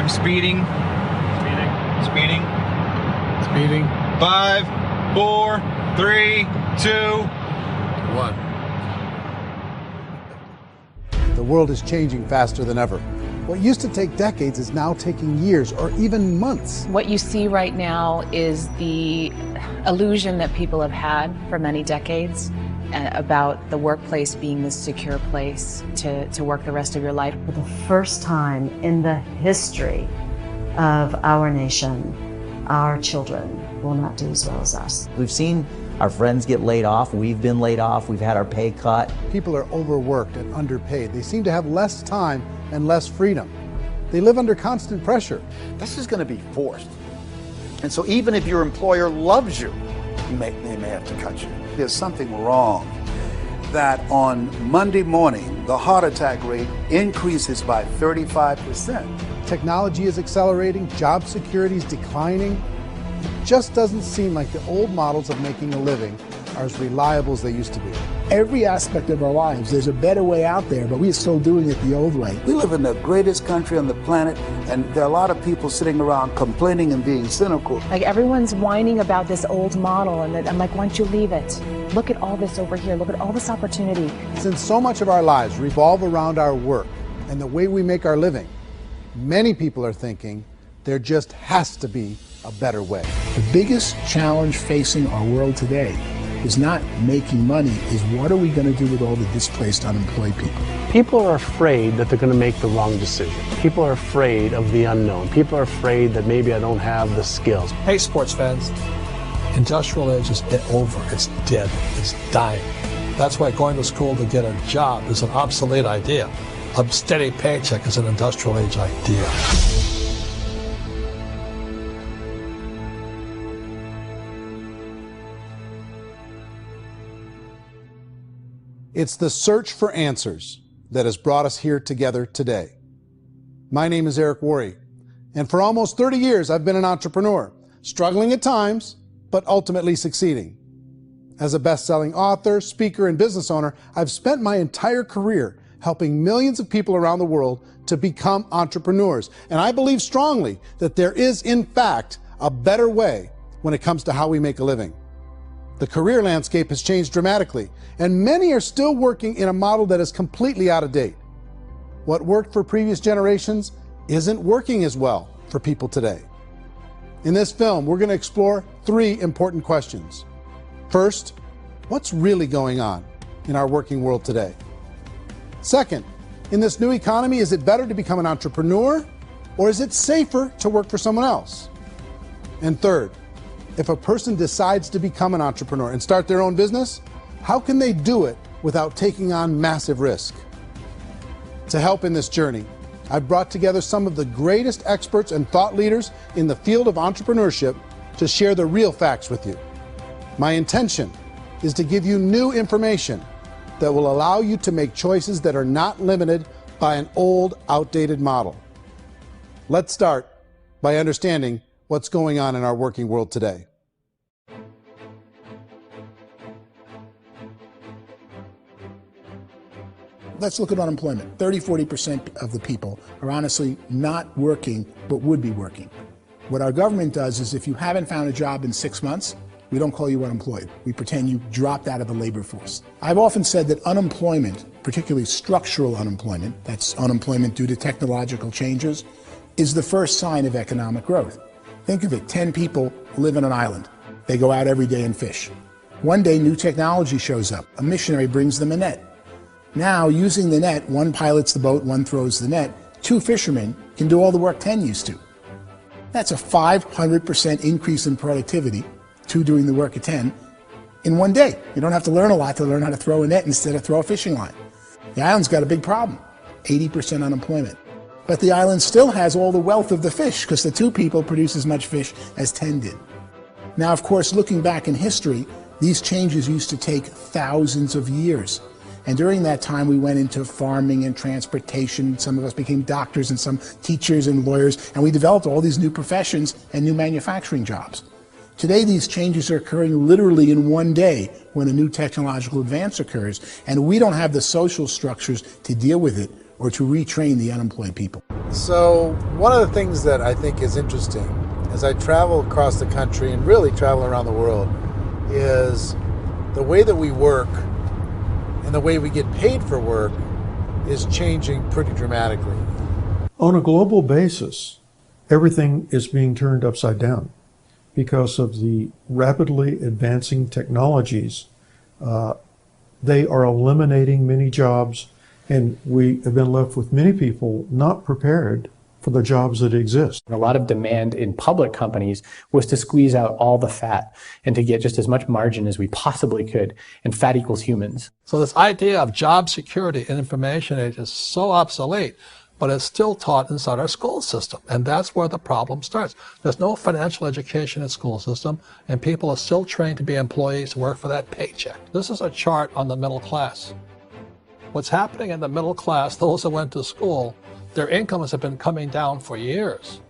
I'm speeding. Speeding. 5, 4, 3, 2, 1. The world is changing faster than ever. What used to take decades is now taking years or even months. What you see right now is the illusion that people have had for many decades about the workplace being this secure place to work the rest of your life. For the first time in the history of our nation, our children will not do as well as us. We've seen our friends get laid off. We've been laid off. We've had our pay cut. People are overworked and underpaid. They seem to have less time and less freedom. They live under constant pressure. This is going to be forced. And so even if your employer loves you, they may have to cut you. There's something wrong that on Monday morning, the heart attack rate increases by 35%. Technology is accelerating, job security is declining. It just doesn't seem like the old models of making a living are as reliable as they used to be. Every aspect of our lives, there's a better way out there, but we're still doing it the old way. We live in the greatest country on the planet, and there are a lot of people sitting around complaining and being cynical. Like everyone's whining about this old model, and I'm like, why don't you leave it? Look at all this over here. Look at all this opportunity. Since so much of our lives revolve around our work and the way we make our living, many people are thinking there just has to be a better way. The biggest challenge facing our world today is not making money, is what are we going to do with all the displaced, unemployed people? People are afraid that they're going to make the wrong decision. People are afraid of the unknown. People are afraid that maybe I don't have the skills. Hey, sports fans, industrial age is over. It's dead. It's dying. That's why going to school to get a job is an obsolete idea. A steady paycheck is an industrial age idea. It's the search for answers that has brought us here together today. My name is Eric Worre, and for almost 30 years I've been an entrepreneur, struggling at times, but ultimately succeeding. As a best-selling author, speaker, and business owner, I've spent my entire career helping millions of people around the world to become entrepreneurs. And I believe strongly that there is, in fact, a better way when it comes to how we make a living. The career landscape has changed dramatically, and many are still working in a model that is completely out of date. What worked for previous generations isn't working as well for people today. In this film, we're going to explore 3 important questions. First, what's really going on in our working world today? Second, in this new economy, is it better to become an entrepreneur, or is it safer to work for someone else? And third, if a person decides to become an entrepreneur and start their own business, how can they do it without taking on massive risk? To help in this journey, I've brought together some of the greatest experts and thought leaders in the field of entrepreneurship to share the real facts with you. My intention is to give you new information that will allow you to make choices that are not limited by an old, outdated model. Let's start by understanding what's going on in our working world today. Let's look at unemployment. 30–40% of the people are honestly not working, but would be working. What our government does is if you haven't found a job in 6 months, we don't call you unemployed. We pretend you dropped out of the labor force. I've often said that unemployment, particularly structural unemployment, that's unemployment due to technological changes, is the first sign of economic growth. Think of it, 10 people live on an island. They go out every day and fish. One day, new technology shows up. A missionary brings them a net. Now, using the net, one pilots the boat, one throws the net. 2 fishermen can do all the work 10 used to. That's a 500% increase in productivity, 2 doing the work of 10, in one day. You don't have to learn a lot to learn how to throw a net instead of throw a fishing line. The island's got a big problem, 80% unemployment. But the island still has all the wealth of the fish because the 2 people produce as much fish as 10 did. Now, of course, looking back in history, these changes used to take thousands of years. And during that time, we went into farming and transportation. Some of us became doctors and some teachers and lawyers, and we developed all these new professions and new manufacturing jobs. Today, these changes are occurring literally in one day when a new technological advance occurs, and we don't have the social structures to deal with it or to retrain the unemployed people. So one of the things that I think is interesting as I travel across the country and really travel around the world is the way that we work and the way we get paid for work is changing pretty dramatically. On a global basis, everything is being turned upside down because of the rapidly advancing technologies. They are eliminating many jobs, and we have been left with many people not prepared for the jobs that exist. A lot of demand in public companies was to squeeze out all the fat and to get just as much margin as we possibly could, and fat equals humans. So this idea of job security in information age is so obsolete, but it's still taught inside our school system, and that's where the problem starts. There's no financial education in the school system, and people are still trained to be employees to work for that paycheck. This is a chart on the middle class. What's happening in the middle class, those that went to school, their incomes have been coming down for years.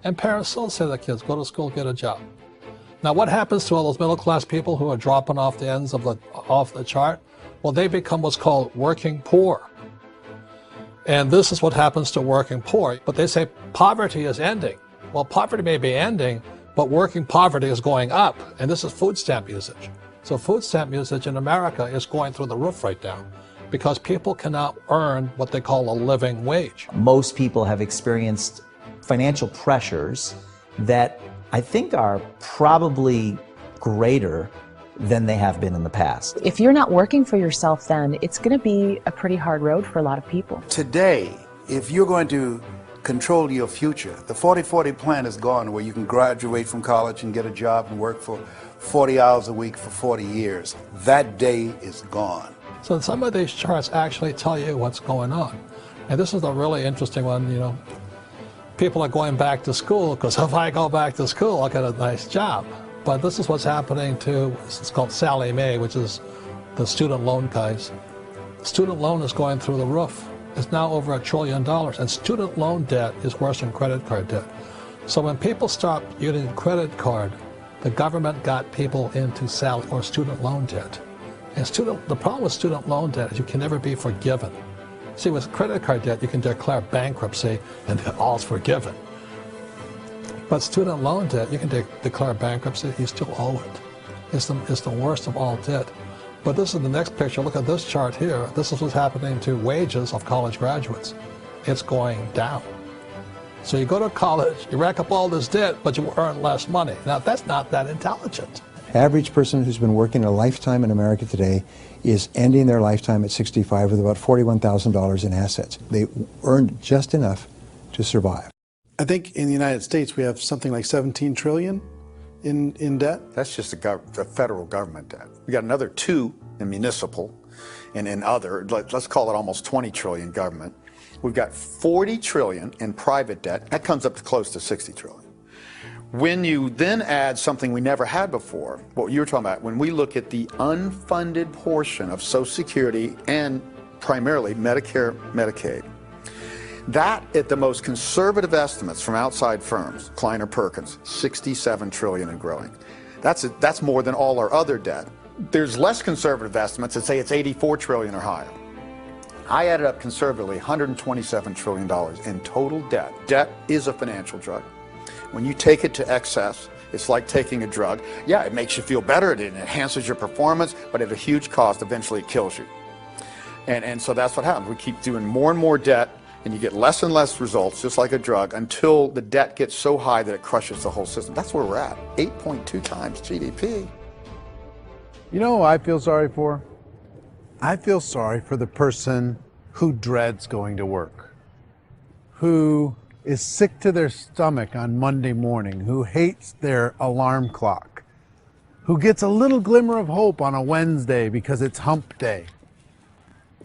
And parents still say to their kids, go to school, get a job. Now what happens to all those middle class people who are dropping off the ends of the chart? Well, they become what's called working poor. And this is what happens to working poor. But they say poverty is ending. Well, poverty may be ending, but working poverty is going up. And this is food stamp usage. So food stamp usage in America is going through the roof right now, because people cannot earn what they call a living wage. Most people have experienced financial pressures that I think are probably greater than they have been in the past. If you're not working for yourself, then it's going to be a pretty hard road for a lot of people. Today, if you're going to control your future, the 40-40 plan is gone, where you can graduate from college and get a job and work for 40 hours a week for 40 years. That day is gone. So some of these charts actually tell you what's going on. And this is a really interesting one, you know. People are going back to school because if I go back to school, I'll get a nice job. But this is what's happening to, it's called Sallie Mae, which is the student loan guys. Student loan is going through the roof. It's now over $1 trillion, and student loan debt is worse than credit card debt. So when people stopped using credit card, the government got people into student loan debt. And the problem with student loan debt is you can never be forgiven. See, with credit card debt, you can declare bankruptcy and all's forgiven. But student loan debt, you can declare bankruptcy, you still owe it. It's the worst of all debt. But this is the next picture. Look at this chart here. This is what's happening to wages of college graduates. It's going down. So you go to college, you rack up all this debt, but you earn less money. Now, that's not that intelligent. Average person who's been working a lifetime in America today is ending their lifetime at 65 with about $41,000 in assets. They earned just enough to survive. I think in the United States we have something like 17 trillion in debt. That's just the federal government debt. We got another 2 in municipal and in other, let's call it almost 20 trillion government. We've got 40 trillion in private debt. That comes up to close to 60 trillion. When you then add something we never had before, what you were talking about, when we look at the unfunded portion of Social Security and primarily Medicare, Medicaid, that at the most conservative estimates from outside firms, Kleiner Perkins, 67 trillion and growing. That's more than all our other debt. There's less conservative estimates that say it's 84 trillion or higher. I added up conservatively $127 trillion in total debt. Debt is a financial drug. When you take it to excess, it's like taking a drug. Yeah, it makes you feel better, it enhances your performance, but at a huge cost, eventually it kills you. And so that's what happens. We keep doing more and more debt, and you get less and less results, just like a drug, until the debt gets so high that it crushes the whole system. That's where we're at, 8.2 times GDP. You know who I feel sorry for? I feel sorry for the person who dreads going to work, who is sick to their stomach on Monday morning, who hates their alarm clock, who gets a little glimmer of hope on a Wednesday because it's hump day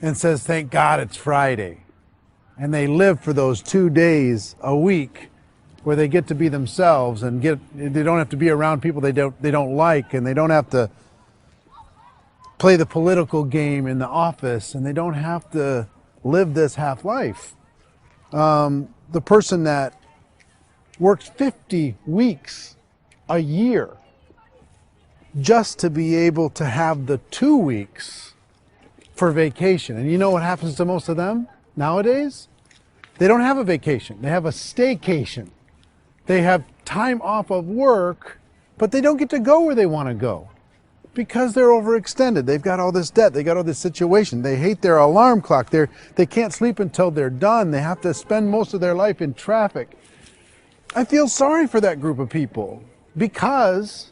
and says, thank God it's Friday. And they live for those 2 days a week where they get to be themselves and they don't have to be around people they don't like, and they don't have to play the political game in the office, and they don't have to live this half life. The person that works 50 weeks a year just to be able to have the 2 weeks for vacation. And you know what happens to most of them nowadays? They don't have a vacation. They have a staycation. They have time off of work, but they don't get to go where they want to go because they're overextended. They've got all this debt. They got all this situation. They hate their alarm clock. They can't sleep until they're done. They have to spend most of their life in traffic. I feel sorry for that group of people because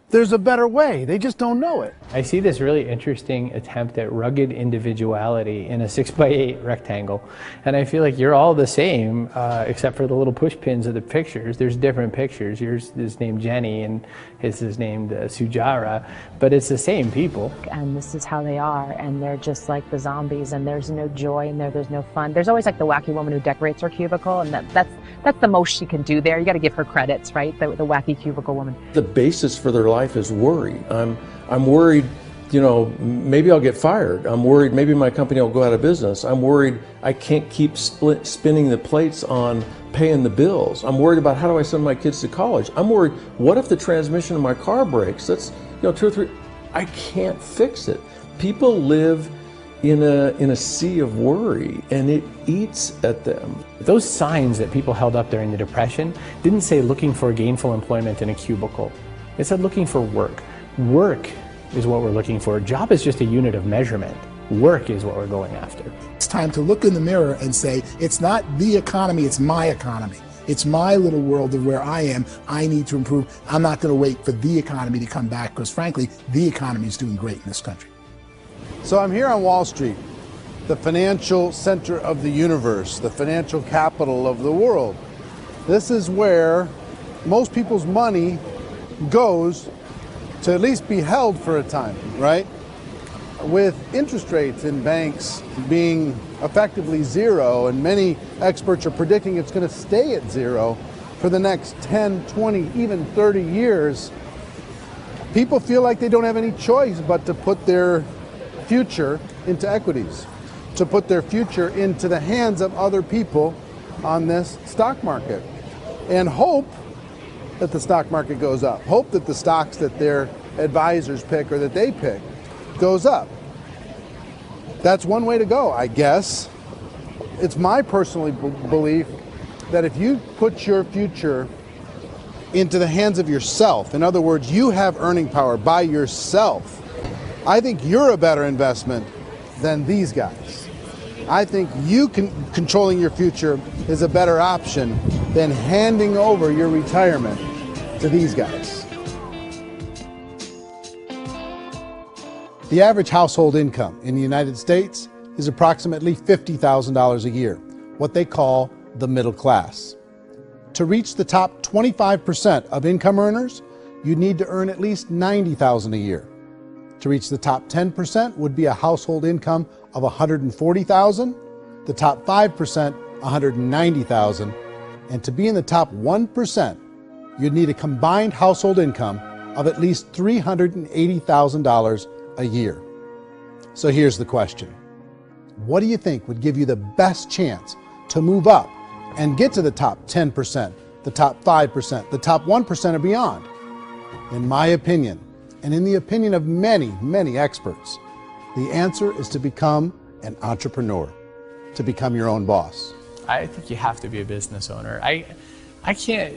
there's a better way. They just don't know it. I see this really interesting attempt at rugged individuality in a 6x8 rectangle. And I feel like you're all the same, except for the little push pins of the pictures. There's different pictures. Yours is named Jenny and his is named Sujara, but it's the same people. And this is how they are, and they're just like the zombies, and there's no joy in there, there's no fun. There's always like the wacky woman who decorates her cubicle, and that's the most she can do there. You got to give her credits, right? The wacky cubicle woman. The basis for their life is worry. I'm worried, you know, maybe I'll get fired. I'm worried maybe my company will go out of business. I'm worried I can't keep spinning the plates on paying the bills. I'm worried about how do I send my kids to college. I'm worried, what if the transmission of my car breaks? That's, you know, 2 or 3, I can't fix it. People live in a sea of worry, and it eats at them. Those signs that people held up during the Depression didn't say looking for gainful employment in a cubicle. It said looking for work. Work is what we're looking for. Job is just a unit of measurement. Work is what we're going after. It's time to look in the mirror and say, it's not the economy, it's my economy. It's my little world of where I am. I need to improve. I'm not going to wait for the economy to come back because, frankly, the economy is doing great in this country. So I'm here on Wall Street, the financial center of the universe, the financial capital of the world. This is where most people's money goes to at least be held for a time, right? With interest rates in banks being effectively zero, and many experts are predicting it's going to stay at zero for the next 10, 20, even 30 years, people feel like they don't have any choice but to put their future into equities, to put their future into the hands of other people on this stock market, and hope that the stock market goes up, hope that the stocks that their advisors pick or that they pick goes up. That's one way to go, I guess. It's my personal belief that if you put your future into the hands of yourself, in other words, you have earning power by yourself, I think you're a better investment than these guys. I think you controlling your future is a better option than handing over your retirement to these guys. The average household income in the United States is approximately $50,000 a year, what they call the middle class. To reach the top 25% of income earners, you need to earn at least $90,000 a year. To reach the top 10% would be a household income of $140,000, the top 5%, $190,000, and to be in the top 1%, you'd need a combined household income of at least $380,000 a year. So here's the question. What do you think would give you the best chance to move up and get to the top 10%, the top 5%, the top 1% or beyond? In my opinion, and in the opinion of many, many experts, the answer is to become an entrepreneur, to become your own boss. I think you have to be a business owner. I can't,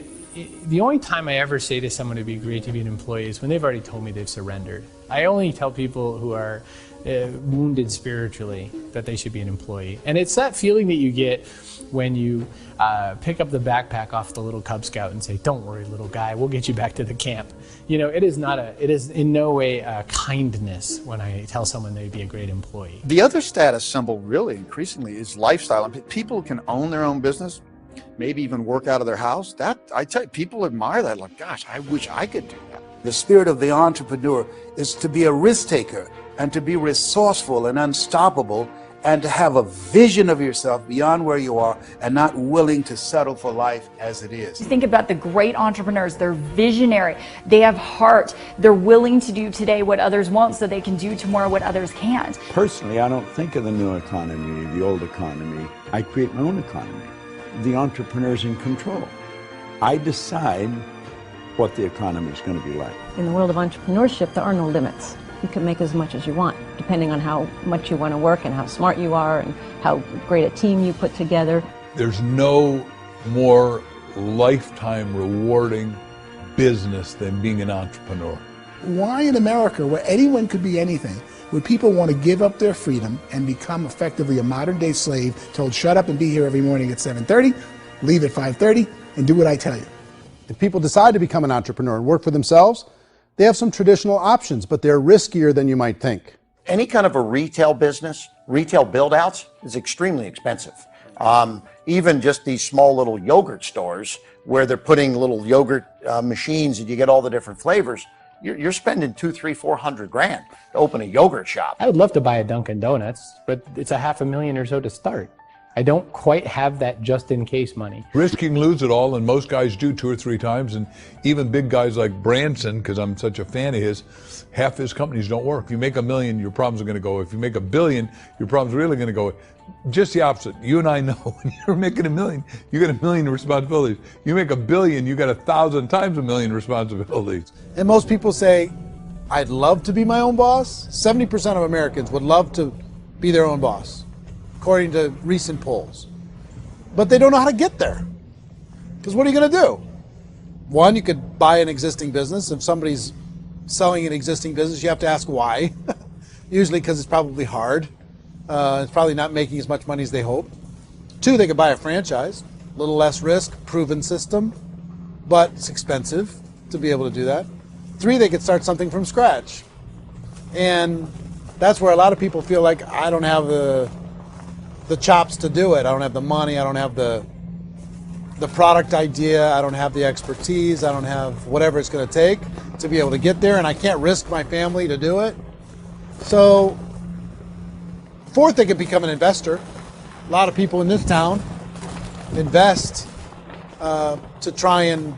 the only time I ever say to someone it'd be great to be an employee is when they've already told me they've surrendered. I only tell people who are wounded spiritually that they should be an employee. And it's that feeling that you get when you pick up the backpack off the little Cub Scout and say, "Don't worry, little guy, we'll get you back to the camp." You know, it is in no way a kindness when I tell someone they'd be a great employee. The other status symbol really increasingly is lifestyle. And people can own their own business, maybe even work out of their house. That, I tell you, people admire that. Like, gosh, I wish I could do that. The spirit of the entrepreneur is to be a risk taker and to be resourceful and unstoppable and to have a vision of yourself beyond where you are and not willing to settle for life as it is. Think about the great entrepreneurs. They're visionary. They have heart. They're willing to do today what others won't so they can do tomorrow what others can't. Personally, I don't think of the new economy, the old economy. I create my own economy. The entrepreneur's in control. I decide what the economy is going to be like. In the world of entrepreneurship, there are no limits. you can make as much as you want, depending on how much you want to work and how smart you are and how great a team you put together. There's no more lifetime rewarding business than being an entrepreneur. Why in America, where anyone could be anything, would people want to give up their freedom and become effectively a modern-day slave, told shut up and be here every morning at 7:30, leave at 5:30, and do what I tell you? If people decide to become an entrepreneur and work for themselves, they have some traditional options, but they're riskier than you might think. Any kind of a retail business, retail build-outs, is extremely expensive. Even just these small little yogurt stores where they're putting little yogurt machines and you get all the different flavors, you're spending $200,000, $300,000, $400,000 to open a yogurt shop. I would love to buy a Dunkin' Donuts, but it's $500,000 or so to start. I don't quite have that just in case money. Risk you can lose it all, and most guys do 2 or 3 times, and even big guys like Branson, because I'm such a fan of his, half his companies don't work. If you make $1 million, your problems are going to go away. If you make $1 billion, your problems are really going to go away. Just the opposite. You and I know when you're making $1 million, you got $1 million responsibilities. You make $1 billion, you got 1,000 times $1 million responsibilities. And most people say, I'd love to be my own boss. 70% of Americans would love to be their own boss, according to recent polls. But they don't know how to get there. Because what are you going to do? One, you could buy an existing business. If somebody's selling an existing business, you have to ask why. Usually because it's probably hard. It's probably not making as much money as they hope. 2, they could buy a franchise. A little less risk, proven system, but it's expensive to be able to do that. 3, they could start something from scratch. And that's where a lot of people feel like, I don't have the chops to do it. I don't have the money. I don't have the product idea. I don't have the expertise. I don't have whatever it's going to take to be able to get there, and I can't risk my family to do it. So, 4th, they could become an investor. A lot of people in this town invest to try and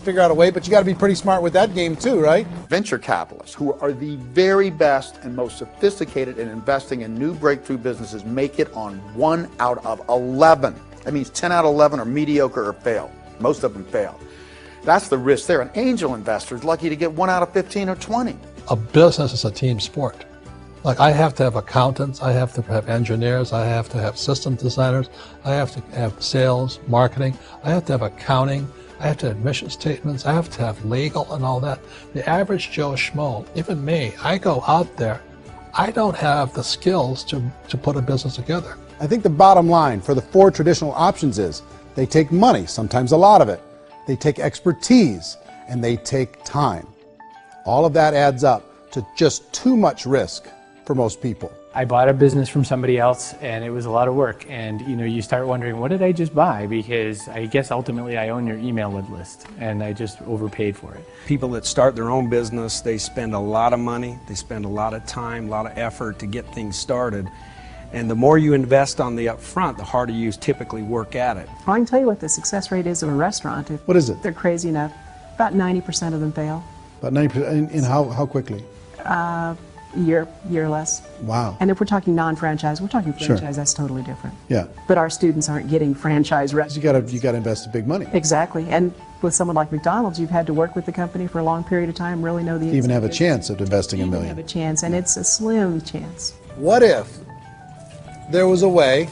figure out a way, but you got to be pretty smart with that game too, right? Venture capitalists, who are the very best and most sophisticated in investing in new breakthrough businesses, make it on 1 out of 11. That means 10 out of 11 are mediocre or fail. Most of them fail. That's the risk there. An angel investor is lucky to get 1 out of 15 or 20. A business is a team sport. Like, I have to have accountants, I have to have engineers, I have to have system designers, I have to have sales, marketing, I have to have accounting, I have to have mission statements, I have to have legal and all that. The average Joe Schmo, even me, I go out there, I don't have the skills to put a business together. I think the bottom line for the 4 traditional options is they take money, sometimes a lot of it. They take expertise, and they take time. All of that adds up to just too much risk for most people. I bought a business from somebody else and it was a lot of work, and you start wondering, what did I just buy? Because I guess ultimately I own your email list and I just overpaid for it. People that start their own business, they spend a lot of money, they spend a lot of time, a lot of effort to get things started. And the more you invest on the upfront, the harder you typically work at it. I can tell you what the success rate is of a restaurant. If what is it? They're crazy enough. About 90% of them fail. About 90%, in how quickly? Year less. Wow. And if we're talking non-franchise, we're talking franchise, Sure. That's totally different. Yeah. But our students aren't getting franchise restaurants. You got to invest big money. Exactly. And with someone like McDonald's, you've had to work with the company for a long period of time, really know the Even have a chance of investing $1 million. have a chance, and it's a slim chance. What if there was a way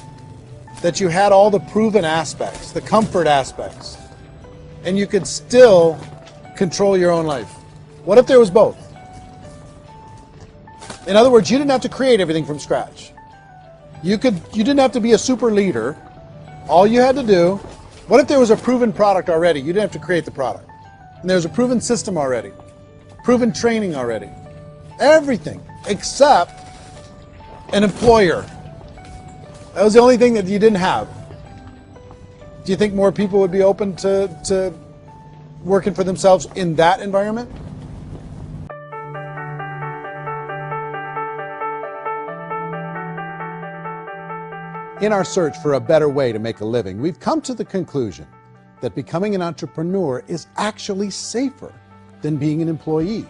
that you had all the proven aspects, the comfort aspects, and you could still control your own life? What if there was both? In other words, you didn't have to create everything from scratch. You didn't have to be a super leader. All you had to do, what if there was a proven product already? You didn't have to create the product. And there's a proven system already, proven training already. Everything except an employer. That was the only thing that you didn't have. Do you think more people would be open to working for themselves in that environment? In our search for a better way to make a living, we've come to the conclusion that becoming an entrepreneur is actually safer than being an employee.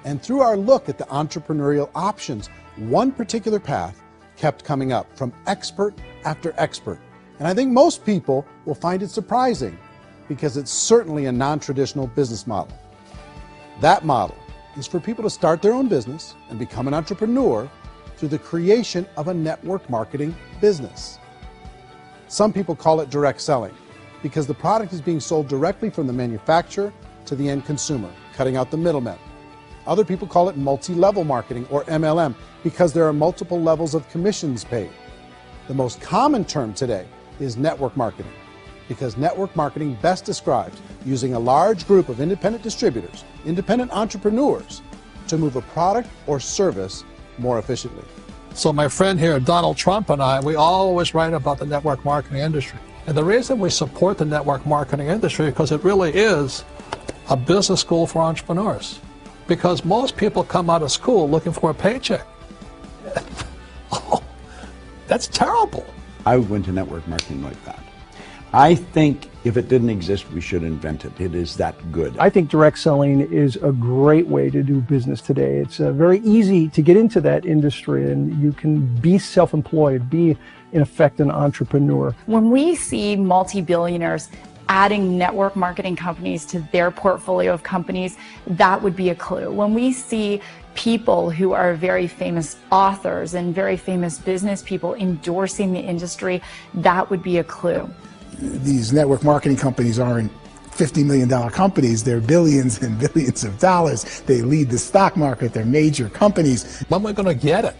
And through our look at the entrepreneurial options, one particular path kept coming up from expert after expert. And I think most people will find it surprising because it's certainly a non-traditional business model. That model is for people to start their own business and become an entrepreneur through the creation of a network marketing business. Some people call it direct selling because the product is being sold directly from the manufacturer to the end consumer, cutting out the middlemen. Other people call it multi-level marketing, or MLM, because there are multiple levels of commissions paid. The most common term today is network marketing, because network marketing best describes using a large group of independent distributors, independent entrepreneurs, to move a product or service more efficiently. So my friend here, Donald Trump, and I, we always write about the network marketing industry. And the reason we support the network marketing industry is because it really is a business school for entrepreneurs. Because most people come out of school looking for a paycheck. Oh, that's terrible. I went to network marketing like that. I think if it didn't exist, we should invent it. It is that good. I think direct selling is a great way to do business today. It's very easy to get into that industry, and you can be self-employed, be, in effect, an entrepreneur. When we see multi-billionaires adding network marketing companies to their portfolio of companies, that would be a clue. When we see people who are very famous authors and very famous business people endorsing the industry, that would be a clue. These network marketing companies aren't $50 million companies. They're billions and billions of dollars. They lead the stock market. They're major companies. When we're going to get it?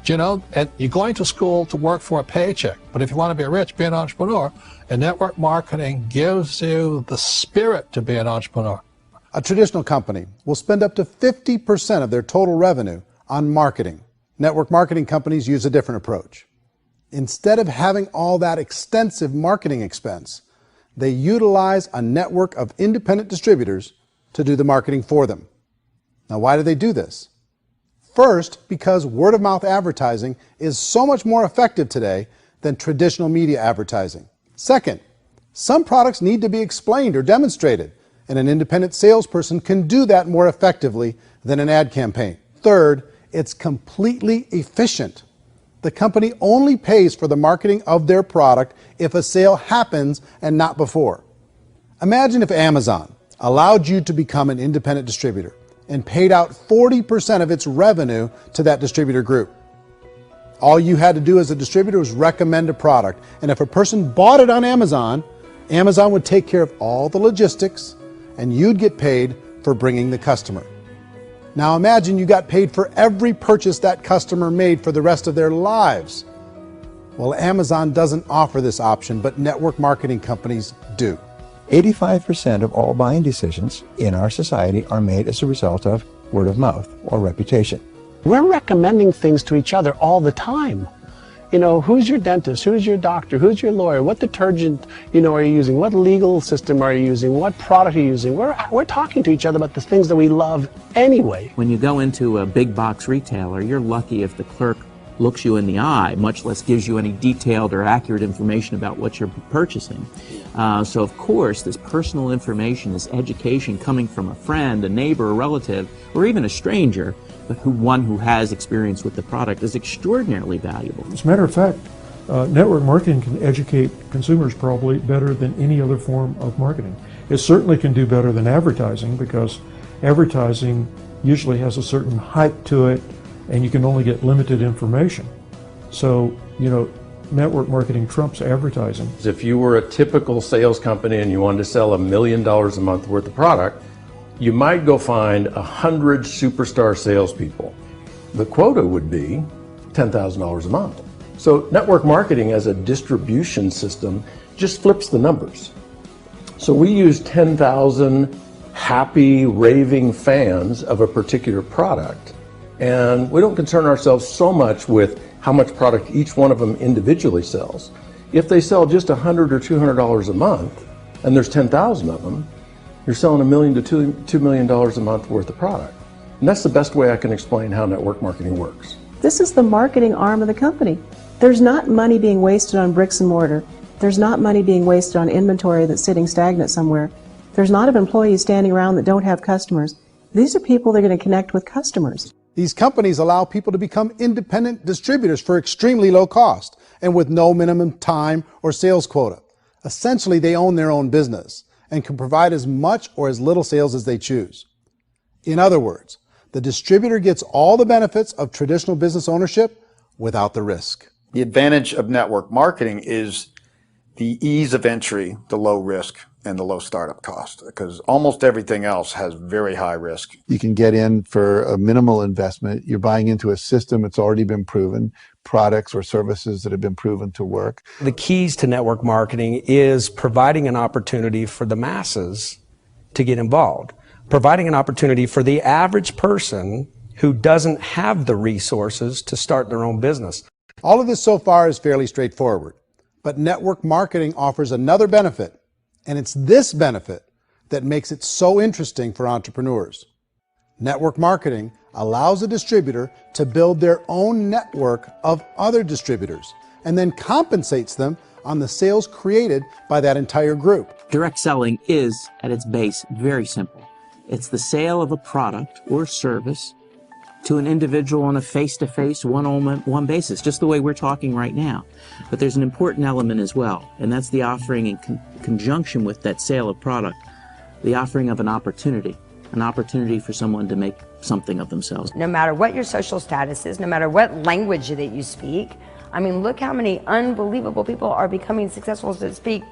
You know, and you're going to school to work for a paycheck, but if you want to be rich, be an entrepreneur, and network marketing gives you the spirit to be an entrepreneur. A traditional company will spend up to 50% of their total revenue on marketing. Network marketing companies use a different approach. Instead of having all that extensive marketing expense, they utilize a network of independent distributors to do the marketing for them. Now, why do they do this? First, because word-of-mouth advertising is so much more effective today than traditional media advertising. Second, some products need to be explained or demonstrated, and an independent salesperson can do that more effectively than an ad campaign. Third, it's completely efficient. The company only pays for the marketing of their product if a sale happens and not before. Imagine if Amazon allowed you to become an independent distributor and paid out 40% of its revenue to that distributor group. All you had to do as a distributor was recommend a product, and if a person bought it on Amazon, Amazon would take care of all the logistics, and you'd get paid for bringing the customer. Now imagine you got paid for every purchase that customer made for the rest of their lives. Well, Amazon doesn't offer this option, but network marketing companies do. 85% of all buying decisions in our society are made as a result of word of mouth or reputation. We're recommending things to each other all the time. You know, who's your dentist? Who's your doctor? Who's your lawyer? What detergent, are you using? What legal system are you using? What product are you using? We're talking to each other about the things that we love anyway. When you go into a big box retailer, you're lucky if the clerk looks you in the eye, much less gives you any detailed or accurate information about what you're purchasing. So of course, this personal information, this education coming from a friend, a neighbor, a relative, or even a stranger, but one who has experience with the product is extraordinarily valuable. As a matter of fact, network marketing can educate consumers probably better than any other form of marketing. It certainly can do better than advertising, because advertising usually has a certain hype to it, and you can only get limited information. So, network marketing trumps advertising. If you were a typical sales company and you wanted to sell $1 million a month worth of product, you might go find 100 superstar salespeople. The quota would be $10,000 a month. So network marketing as a distribution system just flips the numbers. So we use 10,000 happy, raving fans of a particular product, and we don't concern ourselves so much with how much product each one of them individually sells. If they sell just $100 or $200 a month, and there's 10,000 of them, you're selling $1 million to $2 million a month worth of product. And that's the best way I can explain how network marketing works. This is the marketing arm of the company. There's not money being wasted on bricks and mortar. There's not money being wasted on inventory that's sitting stagnant somewhere. There's not of employees standing around that don't have customers. These are people that are going to connect with customers. These companies allow people to become independent distributors for extremely low cost and with no minimum time or sales quota. Essentially, they own their own business and can provide as much or as little sales as they choose. In other words, the distributor gets all the benefits of traditional business ownership without the risk. The advantage of network marketing is the ease of entry, the low risk, and the low startup cost, because almost everything else has very high risk. You can get in for a minimal investment. You're buying into a system that's already been proven, products or services that have been proven to work. The keys to network marketing is providing an opportunity for the masses to get involved, providing an opportunity for the average person who doesn't have the resources to start their own business. All of this so far is fairly straightforward, but network marketing offers another benefit. And it's this benefit that makes it so interesting for entrepreneurs. Network marketing allows a distributor to build their own network of other distributors and then compensates them on the sales created by that entire group. Direct selling is, at its base, very simple. It's the sale of a product or service to an individual on a face-to-face, one-on-one basis, just the way we're talking right now. But there's an important element as well, and that's the offering in conjunction with that sale of product, the offering of an opportunity for someone to make something of themselves. No matter what your social status is, no matter what language that you speak, I mean, look how many unbelievable people are becoming successful to speak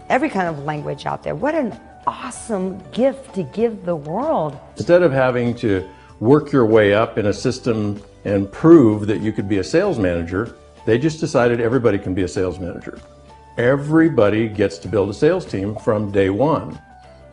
every kind of language out there. What an awesome gift to give the world. Instead of having to work your way up in a system and prove that you could be a sales manager, they just decided everybody can be a sales manager. Everybody gets to build a sales team from day one.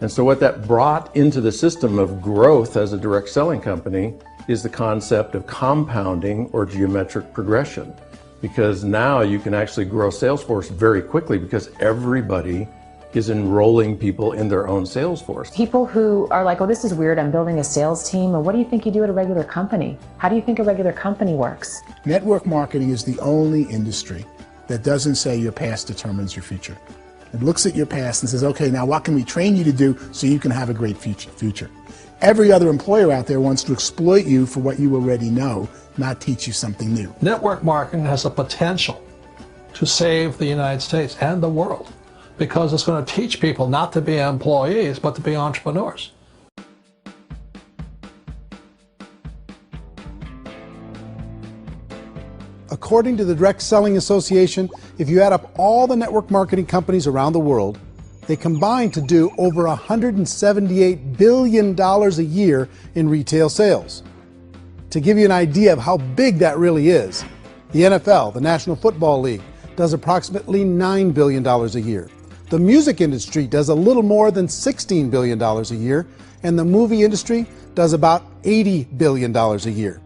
And so what that brought into the system of growth as a direct selling company is the concept of compounding or geometric progression. Because now you can actually grow sales force very quickly because everybody is enrolling people in their own sales force. People who are like, oh, this is weird, I'm building a sales team. Or what do you think you do at a regular company? How do you think a regular company works? Network marketing is the only industry that doesn't say your past determines your future. It looks at your past and says, okay, now what can we train you to do so you can have a great future? Every other employer out there wants to exploit you for what you already know, not teach you something new. Network marketing has a potential to save the United States and the world, because it's going to teach people not to be employees, but to be entrepreneurs. According to the Direct Selling Association, if you add up all the network marketing companies around the world, they combine to do over $178 billion a year in retail sales. To give you an idea of how big that really is, the NFL, the National Football League, does approximately $9 billion a year. The music industry does a little more than $16 billion a year, and the movie industry does about $80 billion a year.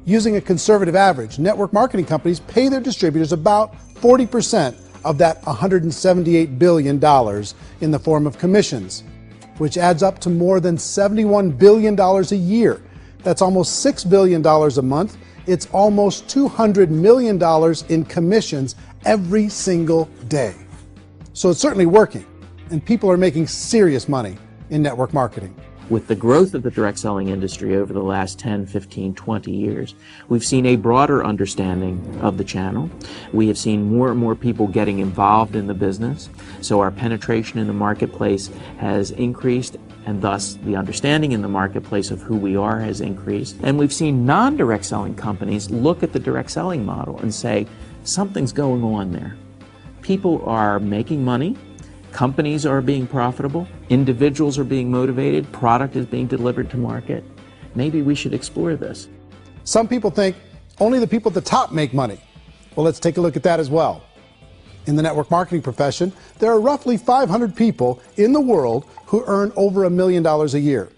Using a conservative average, network marketing companies pay their distributors about 40% of that $178 billion in the form of commissions, which adds up to more than $71 billion a year. That's almost $6 billion a month. It's almost $200 million in commissions every single day. So it's certainly working, and people are making serious money in network marketing. With the growth of the direct selling industry over the last 10, 15, 20 years, we've seen a broader understanding of the channel. We have seen more and more people getting involved in the business, so our penetration in the marketplace has increased, and thus the understanding in the marketplace of who we are has increased. And we've seen non-direct selling companies look at the direct selling model and say, something's going on there. People are making money. Companies are being profitable, individuals are being motivated, product is being delivered to market. Maybe we should explore this. Some people think only the people at the top make money. Well, let's take a look at that as well. In the network marketing profession, there are roughly 500 people in the world who earn over $1 million a year.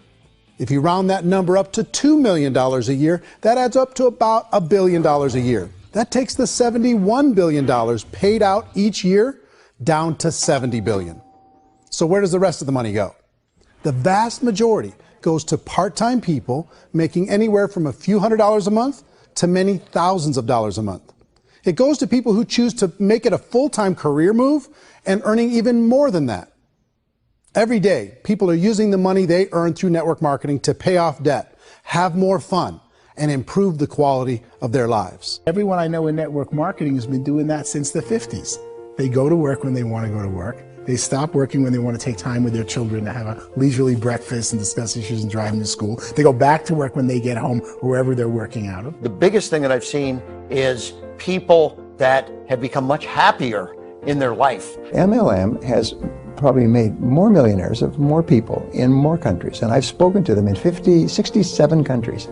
If you round that number up to $2 million a year, that adds up to about $1 billion a year. That takes the $71 billion paid out each year down to $70 billion. So where does the rest of the money go? The vast majority goes to part-time people making anywhere from a few $100s a month to many thousands of dollars a month. It goes to people who choose to make it a full-time career move and earning even more than that. Every day, people are using the money they earn through network marketing to pay off debt, have more fun, and improve the quality of their lives. Everyone I know in network marketing has been doing that since the 50s. They go to work when they want to go to work. They stop working when they want to take time with their children to have a leisurely breakfast and discuss issues and driving to school. They go back to work when they get home, wherever they're working out of. The biggest thing that I've seen is people that have become much happier in their life. MLM has probably made more millionaires of more people in more countries, and I've spoken to them in 67 countries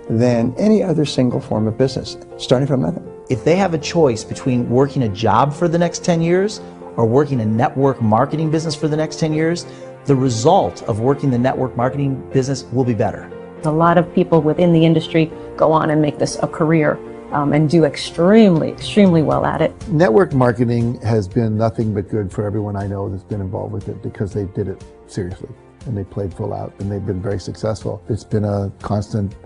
than any other single form of business, starting from nothing. If they have a choice between working a job for the next 10 years or working a network marketing business for the next 10 years, the result of working the network marketing business will be better. A lot of people within the industry go on and make this a career and do extremely well at it. Network marketing has been nothing but good for everyone I know that's been involved with it, because they did it seriously and they played full out and they've been very successful. It's been a constant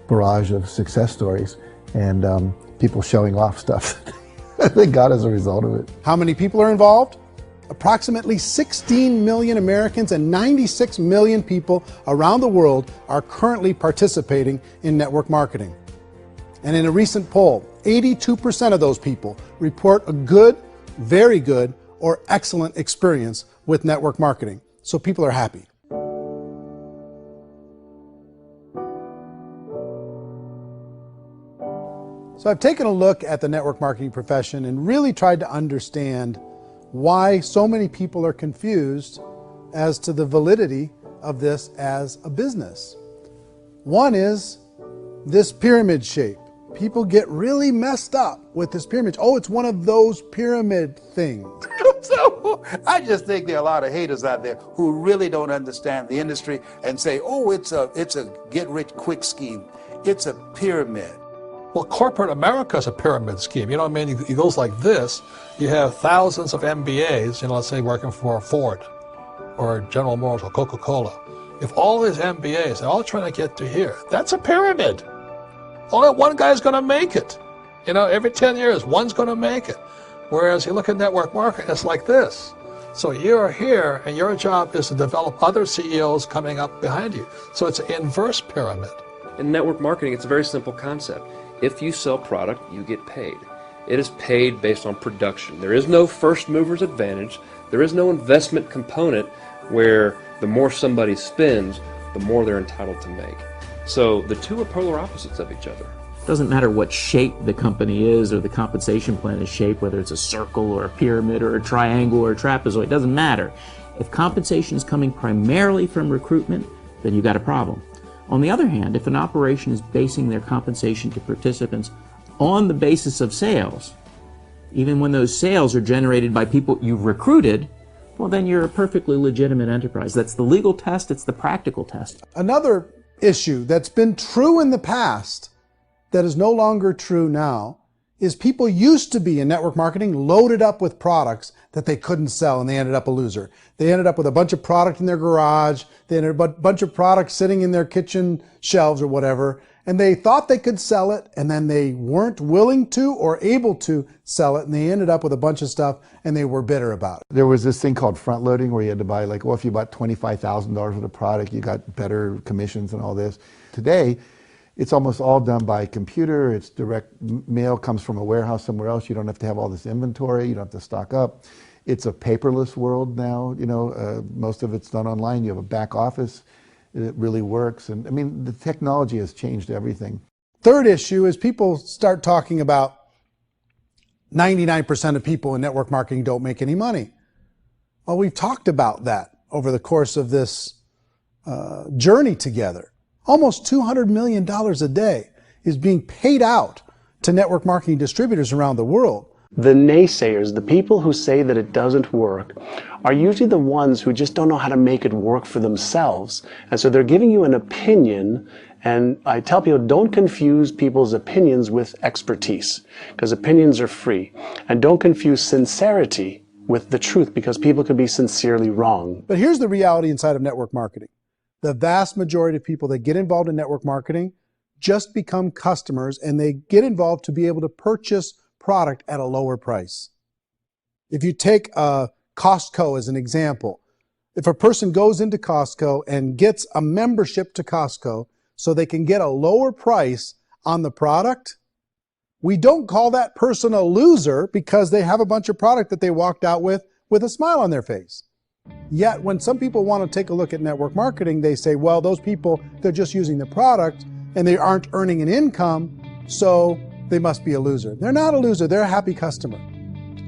barrage of success stories and people showing off stuff they got as a result of it. How many people are involved? Approximately 16 million Americans and 96 million people around the world are currently participating in network marketing. And in a recent poll, 82% of those people report a good, very good, or excellent experience with network marketing. So people are happy. So I've taken a look at the network marketing profession and really tried to understand why so many people are confused as to the validity of this as a business. One is this pyramid shape. People get really messed up with this pyramid. Oh, it's one of those pyramid things. So I just think there are a lot of haters out there who really don't understand the industry and say, oh, it's a get-rich-quick scheme. It's a pyramid. Well, corporate America is a pyramid scheme. You know what I mean? It goes like this. You have thousands of MBAs, let's say working for Ford or General Motors or Coca-Cola. If all these MBAs are all trying to get to here, that's a pyramid. Only one guy's going to make it. Every 10 years, one's going to make it. Whereas you look at network marketing, it's like this. So you're here, and your job is to develop other CEOs coming up behind you. So it's an inverse pyramid. In network marketing, it's a very simple concept. If you sell product, you get paid. It is paid based on production. There is no first mover's advantage. There is no investment component where the more somebody spends, the more they're entitled to make. So the two are polar opposites of each other. It doesn't matter what shape the company is or the compensation plan is shaped, whether it's a circle or a pyramid or a triangle or a trapezoid, it doesn't matter. If compensation is coming primarily from recruitment, then you've got a problem. On the other hand, if an operation is basing their compensation to participants on the basis of sales, even when those sales are generated by people you've recruited, well, then you're a perfectly legitimate enterprise. That's the legal test, it's the practical test. Another issue that's been true in the past that is no longer true now is people used to be in network marketing loaded up with products that they couldn't sell, and they ended up a loser. They ended up with a bunch of product in their garage, they ended up with a bunch of products sitting in their kitchen shelves or whatever, and they thought they could sell it, and then they weren't willing to or able to sell it, and they ended up with a bunch of stuff, and they were bitter about it. There was this thing called front loading where you had to buy if you bought $25,000 worth of product, you got better commissions and all this. Today, it's almost all done by computer. It's direct mail, comes from a warehouse somewhere else. You don't have to have all this inventory. You don't have to stock up. It's a paperless world now. Most of it's done online. You have a back office. It really works. And I mean, the technology has changed everything. Third issue is people start talking about 99% of people in network marketing don't make any money. Well, we've talked about that over the course of this journey together. Almost $200 million a day is being paid out to network marketing distributors around the world. The naysayers, the people who say that it doesn't work, are usually the ones who just don't know how to make it work for themselves. And so they're giving you an opinion, and I tell people, don't confuse people's opinions with expertise, because opinions are free. And don't confuse sincerity with the truth, because people could be sincerely wrong. But here's the reality inside of network marketing. The vast majority of people that get involved in network marketing just become customers, and they get involved to be able to purchase product at a lower price. If you take Costco as an example, if a person goes into Costco and gets a membership to Costco so they can get a lower price on the product, we don't call that person a loser because they have a bunch of product that they walked out with with a smile on their face. Yet when some people want to take a look at network marketing, they say, well, those people, they're just using the product and they aren't earning an income, so they must be a loser. They're not a loser, they're a happy customer.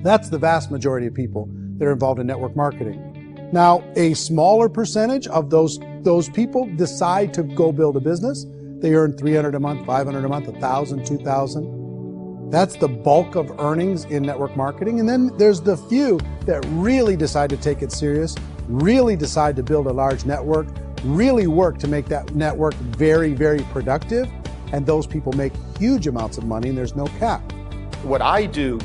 That's the vast majority of people that are involved in network marketing. Now, a smaller percentage of those people decide to go build a business. They earn $300 a month, $500 a month, $1,000, $2,000. That's the bulk of earnings in network marketing. And then there's the few that really decide to take it serious, really decide to build a large network, really work to make that network very, very productive. And those people make huge amounts of money and there's no cap. What I do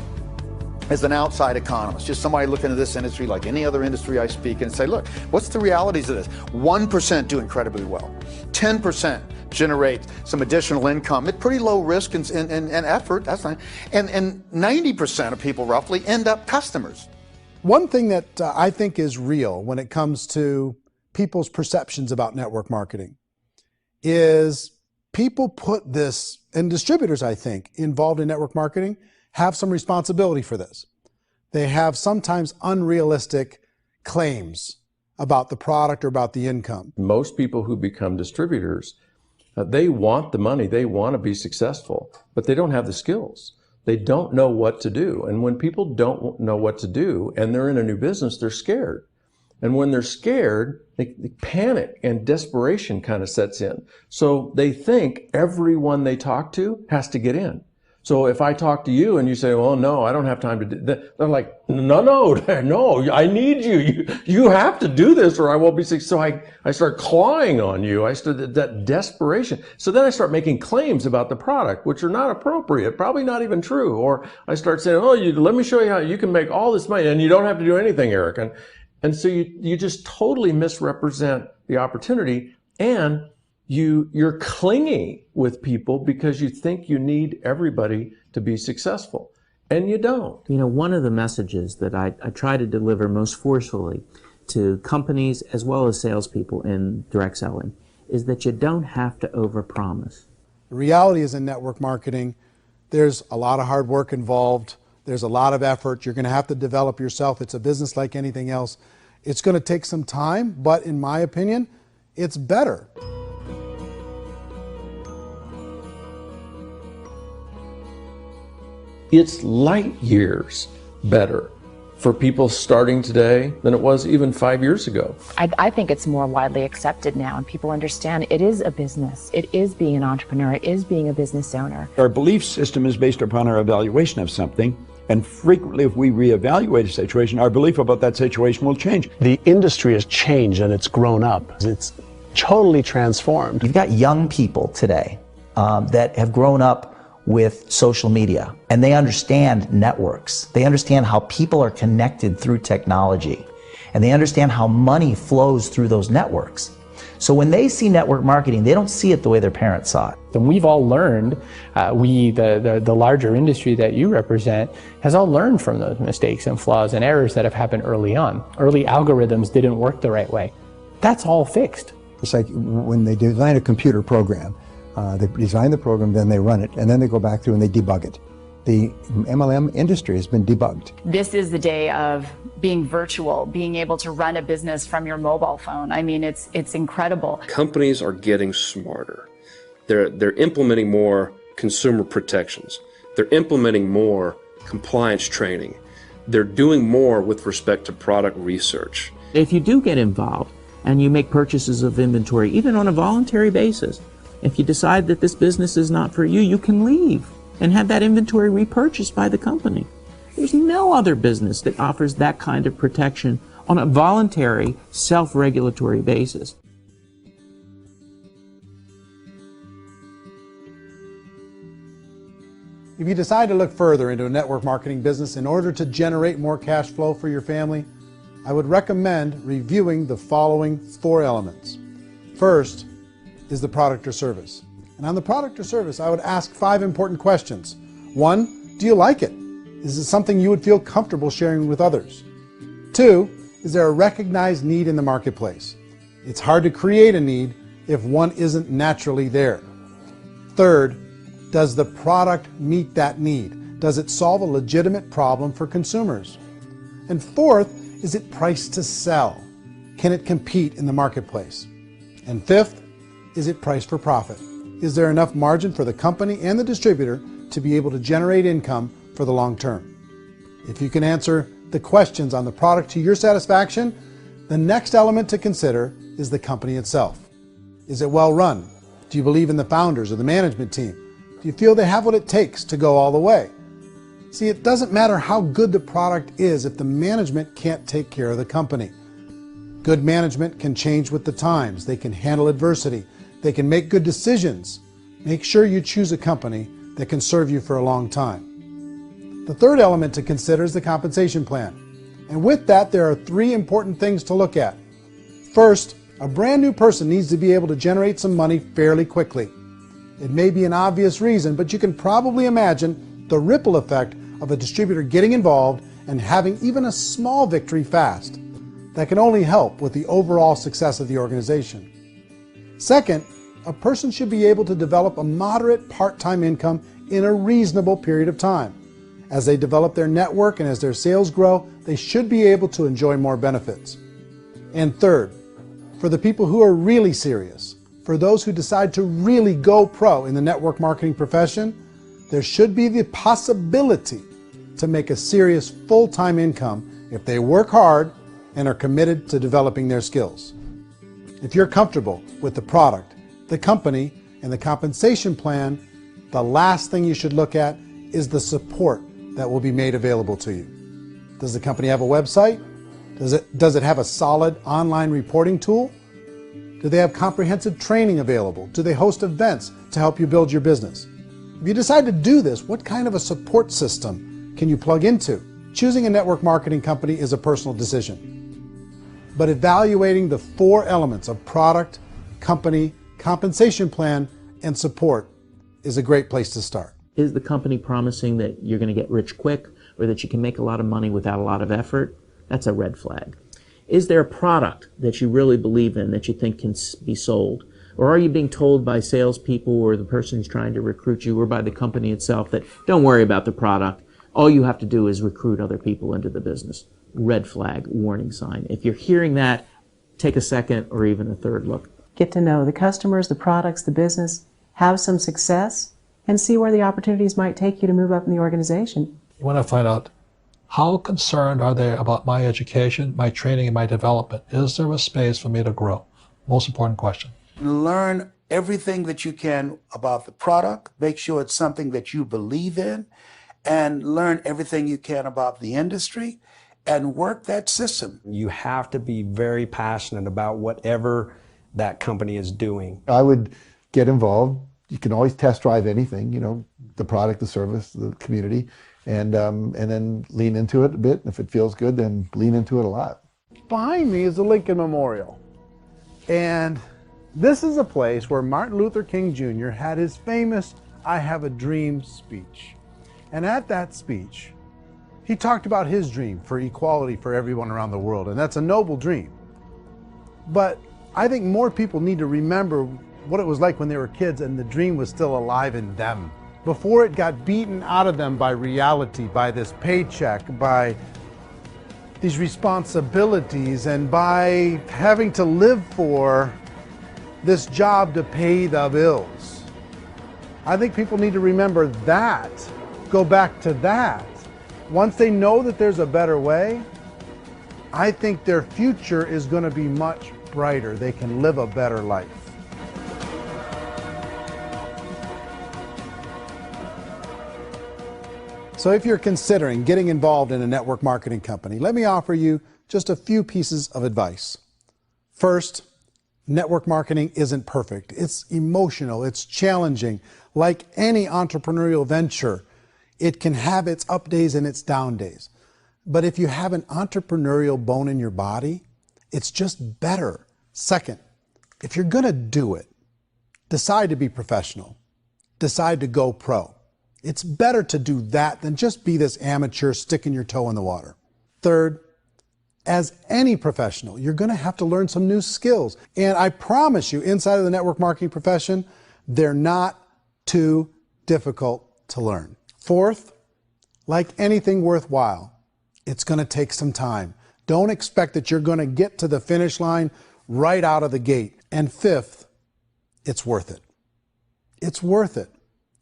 as an outside economist, just somebody looking at this industry like any other industry I speak and say, look, what's the realities of this? 1% do incredibly well. 10% generate some additional income at pretty low risk and effort, that's fine. And 90% of people roughly end up customers. One thing that I think is real when it comes to people's perceptions about network marketing is people put this, and distributors, I think, involved in network marketing have some responsibility for this. They have sometimes unrealistic claims about the product or about the income. Most people who become distributors, they want the money, they want to be successful, but they don't have the skills. They don't know what to do. And when people don't know what to do and they're in a new business, they're scared. And when they're scared, they panic and desperation kind of sets in. So they think everyone they talk to has to get in. So if I talk to you and you say, well, no, I don't have time to do that, they're like, no, I need you. You have to do this or I won't be successful. So I start clawing on you. I start that desperation. So then I start making claims about the product, which are not appropriate, probably not even true. Or I start saying, oh, let me show you how you can make all this money and you don't have to do anything, Eric. And so you just totally misrepresent the opportunity, and you're clingy with people because you think you need everybody to be successful, and you don't. You know, one of the messages that I try to deliver most forcefully to companies as well as salespeople in direct selling is that you don't have to overpromise. The reality is in network marketing, there's a lot of hard work involved. There's a lot of effort. You're going to have to develop yourself. It's a business like anything else. It's going to take some time, but in my opinion, it's better. It's light years better for people starting today than it was even 5 years ago. I think it's more widely accepted now, and people understand it is a business. It is being an entrepreneur. It is being a business owner. Our belief system is based upon our evaluation of something. And frequently, if we reevaluate a situation, our belief about that situation will change. The industry has changed and it's grown up. It's totally transformed. You've got young people today that have grown up with social media, and they understand networks. They understand how people are connected through technology, and they understand how money flows through those networks. So when they see network marketing, they don't see it the way their parents saw it. And we've all learned, the larger industry that you represent, has all learned from those mistakes and flaws and errors that have happened early on. Early algorithms didn't work the right way. That's all fixed. It's like when they design a computer program, they design the program, then they run it, and then they go back through and they debug it. The MLM industry has been debugged. This is the day of being virtual, being able to run a business from your mobile phone. I mean, it's incredible. Companies are getting smarter. They're implementing more consumer protections. They're implementing more compliance training. They're doing more with respect to product research. If you do get involved and you make purchases of inventory, even on a voluntary basis, if you decide that this business is not for you, you can leave and have that inventory repurchased by the company. There's no other business that offers that kind of protection on a voluntary, self-regulatory basis. If you decide to look further into a network marketing business in order to generate more cash flow for your family, I would recommend reviewing the following 4 elements. First is the product or service. And on the product or service, I would ask 5 important questions. 1, do you like it? Is it something you would feel comfortable sharing with others? 2, is there a recognized need in the marketplace? It's hard to create a need if one isn't naturally there. 3rd, does the product meet that need? Does it solve a legitimate problem for consumers? And 4th, is it priced to sell? Can it compete in the marketplace? And fifth, is it priced for profit? Is there enough margin for the company and the distributor to be able to generate income for the long term? If you can answer the questions on the product to your satisfaction, the next element to consider is the company itself. Is it well run? Do you believe in the founders or the management team? Do you feel they have what it takes to go all the way? See, it doesn't matter how good the product is if the management can't take care of the company. Good management can change with the times. They can handle adversity. They can make good decisions. Make sure you choose a company that can serve you for a long time. The third element to consider is the compensation plan. And with that, there are three important things to look at. First, a brand new person needs to be able to generate some money fairly quickly. It may be an obvious reason, but you can probably imagine the ripple effect of a distributor getting involved and having even a small victory fast. That can only help with the overall success of the organization. Second, a person should be able to develop a moderate part-time income in a reasonable period of time. As they develop their network and as their sales grow, they should be able to enjoy more benefits. And third, for the people who are really serious, for those who decide to really go pro in the network marketing profession, there should be the possibility to make a serious full-time income if they work hard and are committed to developing their skills. If you're comfortable with the product, the company, and the compensation plan, the last thing you should look at is the support that will be made available to you. Does the company have a website? Does it have a solid online reporting tool? Do they have comprehensive training available? Do they host events to help you build your business? If you decide to do this, what kind of a support system can you plug into? Choosing a network marketing company is a personal decision. But evaluating the four elements of product, company, compensation plan, and support is a great place to start. Is the company promising that you're going to get rich quick or that you can make a lot of money without a lot of effort? That's a red flag. Is there a product that you really believe in that you think can be sold? Or are you being told by salespeople or the person who's trying to recruit you or by the company itself that don't worry about the product, all you have to do is recruit other people into the business? Red flag, warning sign. If you're hearing that, take a second or even a third look. Get to know the customers, the products, the business, have some success, and see where the opportunities might take you to move up in the organization. You want to find out how concerned are they about my education, my training, and my development? Is there a space for me to grow? Most important question. Learn everything that you can about the product. Make sure it's something that you believe in, and learn everything you can about the industry and work that system. You have to be very passionate about whatever that company is doing. I would get involved. You can always test drive anything, you know, the product, the service, the community, and then lean into it a bit. If it feels good, then lean into it a lot. Behind me is the Lincoln Memorial. And this is a place where Martin Luther King Jr. had his famous "I Have a Dream" speech. And at that speech, he talked about his dream for equality for everyone around the world, and that's a noble dream. But I think more people need to remember what it was like when they were kids and the dream was still alive in them, before it got beaten out of them by reality, by this paycheck, by these responsibilities, and by having to live for this job to pay the bills. I think people need to remember that, go back to that. Once they know that there's a better way, I think their future is going to be much brighter. They can live a better life. So if you're considering getting involved in a network marketing company, let me offer you just a few pieces of advice. First, network marketing isn't perfect. It's emotional, it's challenging. Like any entrepreneurial venture, it can have its up days and its down days. But if you have an entrepreneurial bone in your body, it's just better. Second, if you're going to do it, decide to be professional. Decide to go pro. It's better to do that than just be this amateur sticking your toe in the water. Third, as any professional, you're going to have to learn some new skills. And I promise you, inside of the network marketing profession, they're not too difficult to learn. Fourth, like anything worthwhile, it's going to take some time. Don't expect that you're going to get to the finish line right out of the gate. And fifth, it's worth it. It's worth it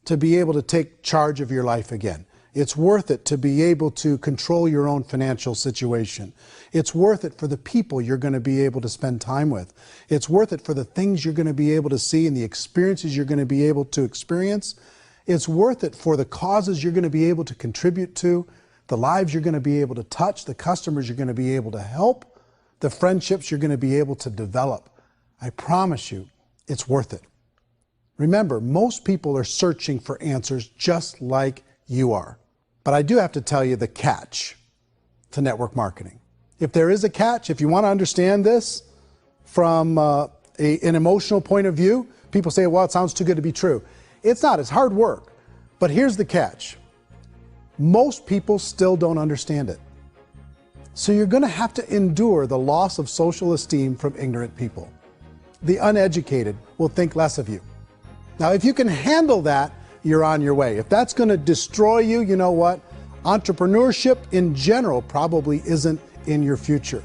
to be able to take charge of your life again. It's worth it to be able to control your own financial situation. It's worth it for the people you're going to be able to spend time with. It's worth it for the things you're going to be able to see and the experiences you're going to be able to experience. It's worth it for the causes you're going to be able to contribute to, the lives you're going to be able to touch, the customers you're going to be able to help, the friendships you're going to be able to develop. I promise you, it's worth it. Remember, most people are searching for answers just like you are. But I do have to tell you the catch to network marketing. If there is a catch, if you want to understand this from an emotional point of view, people say, well, it sounds too good to be true. It's not, it's hard work. But here's the catch. Most people still don't understand it. So you're going to have to endure the loss of social esteem from ignorant people. The uneducated will think less of you. Now, if you can handle that, you're on your way. If that's going to destroy you, you know what? Entrepreneurship in general probably isn't in your future.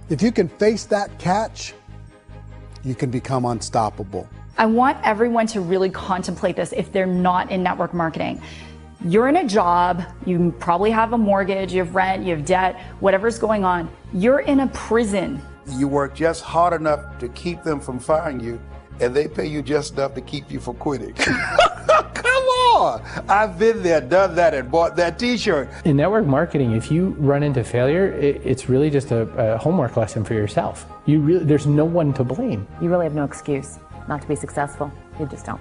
If you can face that catch, you can become unstoppable. I want everyone to really contemplate this if they're not in network marketing. You're in a job, you probably have a mortgage, you have rent, you have debt, whatever's going on. You're in a prison. You work just hard enough to keep them from firing you, and they pay you just enough to keep you from quitting. Come on! I've been there, done that, and bought that t-shirt. In network marketing, if you run into failure, it's really just a homework lesson for yourself. There's no one to blame. You really have no excuse not to be successful. You just don't.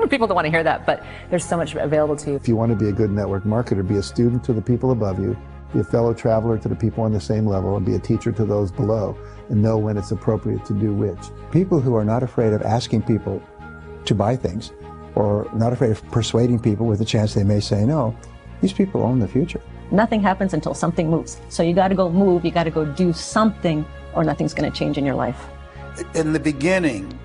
People don't want to hear that, but there's so much available to you. If you want to be a good network marketer, be a student to the people above you, be a fellow traveler to the people on the same level, and be a teacher to those below, and know when it's appropriate to do which. People who are not afraid of asking people to buy things, or not afraid of persuading people with a chance they may say no, these people own the future. Nothing happens until something moves. So you got to go move, you got to go do something, or nothing's going to change in your life. In the beginning,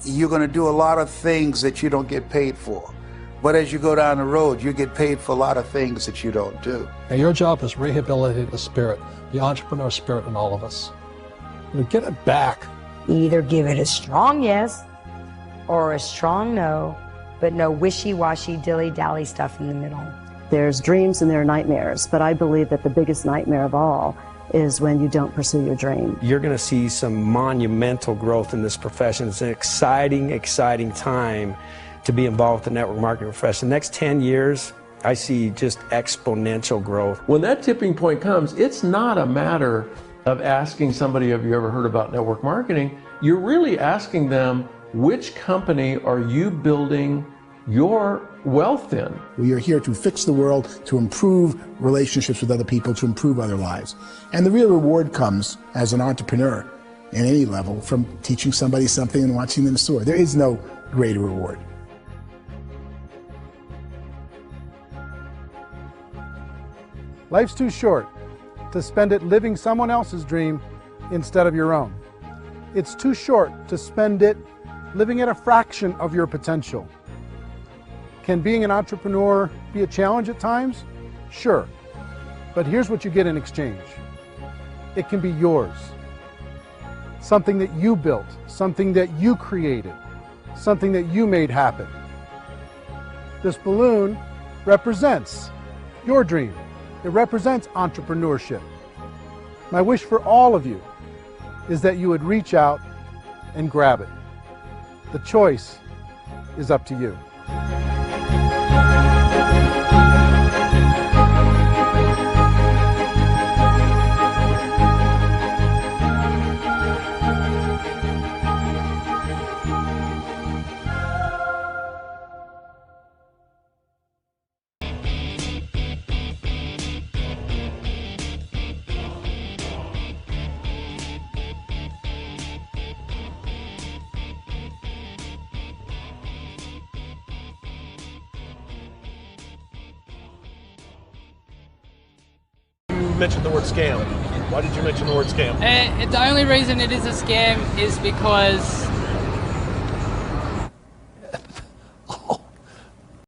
you're going to do a lot of things that you don't get paid for. But as you go down the road, you get paid for a lot of things that you don't do. And your job is rehabilitate the spirit, the entrepreneur spirit in all of us. Get it back. Either give it a strong yes or a strong no, but no wishy-washy, dilly-dally stuff in the middle. There's dreams and there are nightmares, but I believe that the biggest nightmare of all is when you don't pursue your dream. You're going to see some monumental growth in this profession. It's an exciting, exciting time to be involved with the network marketing profession. The next 10 years, I see just exponential growth. When that tipping point comes, it's not a matter of asking somebody, have you ever heard about network marketing? You're really asking them, which company are you building your wealth in? We are here to fix the world, to improve relationships with other people, to improve other lives. And the real reward comes as an entrepreneur at any level from teaching somebody something and watching them soar. There is no greater reward. Life's too short to spend it living someone else's dream instead of your own. It's too short to spend it living at a fraction of your potential. Can being an entrepreneur be a challenge at times? Sure. But here's what you get in exchange. It can be yours. Something that you built, something that you created, something that you made happen. This balloon represents your dream. It represents entrepreneurship. My wish for all of you is that you would reach out and grab it. The choice is up to you. Mentioned the word scam. Why did you mention the word scam? The only reason it is a scam is because